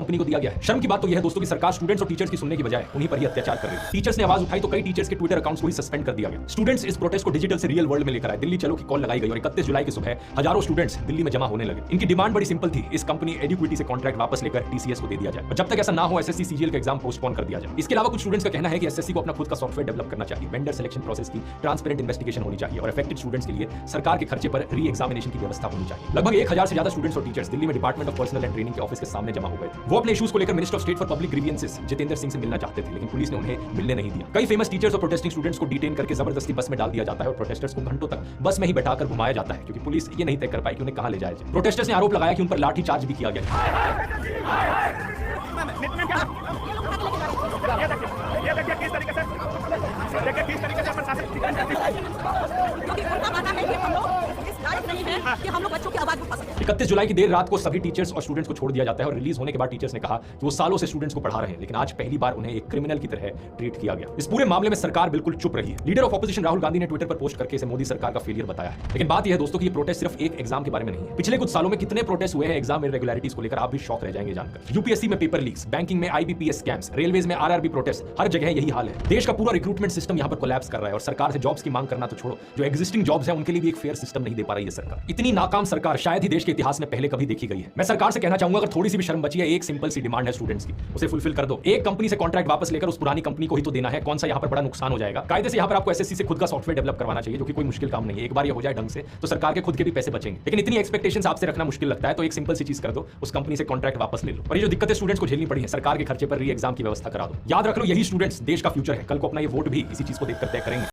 Company को दिया गया है। शर्म की बात तो यह है दोस्तों कि सरकार स्टूडेंट्स और टीचर्स की सुनने की बजाय उन्हीं पर ही अत्याचार कर रही है। टीचर्स ने आवाज उठाई तो कई टीचर्स के ट्विटर अकाउंट्स को ही सस्पेंड कर दिया गया। स्टूडेंट्स इस प्रोटेस्ट को डिजिटल से रियल वर्ल्ड में लेकर आए। दिल्ली चलो की कॉल लगाई गई और 31 जुलाई की सुबह हजारों स्टूडेंट्स दिल्ली में जमा होने लगे। इनकी डिमांड बड़ी सिंपल थी, इस कंपनी एडुक्विटी से कॉन्ट्रैक्ट वापस लेकर टीसीएस को दे दिया जाए और जब तक ऐसा ना हो एसएससी सीजीएल का एग्जाम पोस्टपोन कर दिया जाए। इसके अलावा कुछ स्टूडेंट्स का कहना है कि एसएससी को अपना खुद का सॉफ्टवेयर डेवलप करना चाहिए, वेंडर सिलेक्शन प्रोसेस की ट्रांसपेरेंट इन्वेस्टिगेशन होनी चाहिए और अफेक्टेड स्टूडेंट्स के लिए सरकार के खर्चे पर री एग्जामिनेशन की व्यवस्था होनी चाहिए। लगभग 1000 से ज्यादा स्टूडेंट्स और टीचर्स दिल्ली में department of personal and training के ऑफिस के सामने जमा हो गए थे। वो अपने इश्यूज को लेकर minister of state for public grievances Jitendra Singh से मिलना चाहते थे, लेकिन पुलिस ने उन्हें मिलने नहीं दिया। कई फेमस टीचर्स और प्रोटेस्टिंग स्टूडेंट्स को डिटेन करके जबरदस्ती बस में डाल दिया जाता है और प्रोटेस्टर्स को घंटों तक बस में ही बैठाकर घुमाया जाता है, क्योंकि पुलिस ये नहीं तय कर पाई कि उन्हें कहां ले जाया जाए। प्रोटेस्टर्स ने आरोप लगाया कि उन पर लाठी चार्ज भी किया गया। कि हम लोग बच्चों की आवाज उठा सकें। 31 जुलाई की देर रात को सभी टीचर्स और स्टूडेंट्स को छोड़ दिया जाता है और रिलीज होने के बाद टीचर्स ने कहा कि वो सालों से स्टूडेंट्स को पढ़ा रहे हैं, लेकिन आज पहली बार उन्हें एक क्रिमिनल की तरह ट्रीट किया गया। इस पूरे मामले में सरकार बिल्कुल चुप रही है। Leader of opposition Rahul Gandhi ने ट्विटर पर पोस्ट करके इसे मोदी सरकार का फेलियर बताया है। लेकिन बात यह है दोस्तों कि ये प्रोटेस्ट सिर्फ एक एग्जाम के बारे में नहीं है। पिछले कुछ सालों में कितने प्रोटेस्ट हुए हैं एग्जाम इरेगुलरिटीज को लेकर, आप भी शॉक रह जाएंगे जानकर। यूपीएससी में पेपर लीक्स, बैंकिंग में आईबीपीएस स्कैम्स, रेलवेज में आरआरबी प्रोटेस्ट, हर जगह यही हाल है। देश का पूरा रिक्रूटमेंट सिस्टम यहां पर कोलैप्स कर रहा है और सरकार से जॉब्स की मांग करना तो छोड़ो, जो एग्जिस्टिंग जॉब्स हैं उनके लिए भी एक फेयर सिस्टम नहीं दे पा रही है सरकार। इतनी नाकाम सरकार शायद ही देश के इतिहास में पहले कभी देखी गई है। मैं सरकार से कहना चाहूंगा अगर थोड़ी सी भी शर्म बची है, एक सिंपल सी डिमांड है स्टूडेंट्स की, उसे फुलफिल कर दो। एक कंपनी से कॉन्ट्रैक्ट वापस लेकर उस पुरानी कंपनी को ही तो देना है, कौन सा यहां पर बड़ा नुकसान हो जाएगा। कायदे से यहां पर आपको एसएससी से खुद का सॉफ्टवेयर डेवलप करवाना चाहिए, जो कि कोई मुश्किल काम नहीं है। एक बार ये हो जाए ढंग से तो सरकार के खुद के भी पैसे बचेंगे, लेकिन इतनी एक्सपेक्टेशंस आपसे रखना मुश्किल लगता है तो एक सिंपल सी चीज कर दो, उस कंपनी से कॉन्ट्रैक्ट वापस ले लो। और ये जो दिक्कतें स्टूडेंट्स को झेलनी पड़ी है, सरकार के खर्चे पर री एग्जाम की व्यवस्था करा दो। याद रख लो यही स्टूडेंट्स देश का फ्यूचर है, कल को अपना ये वोट भी इसी चीज को देखकर तय करेंगे।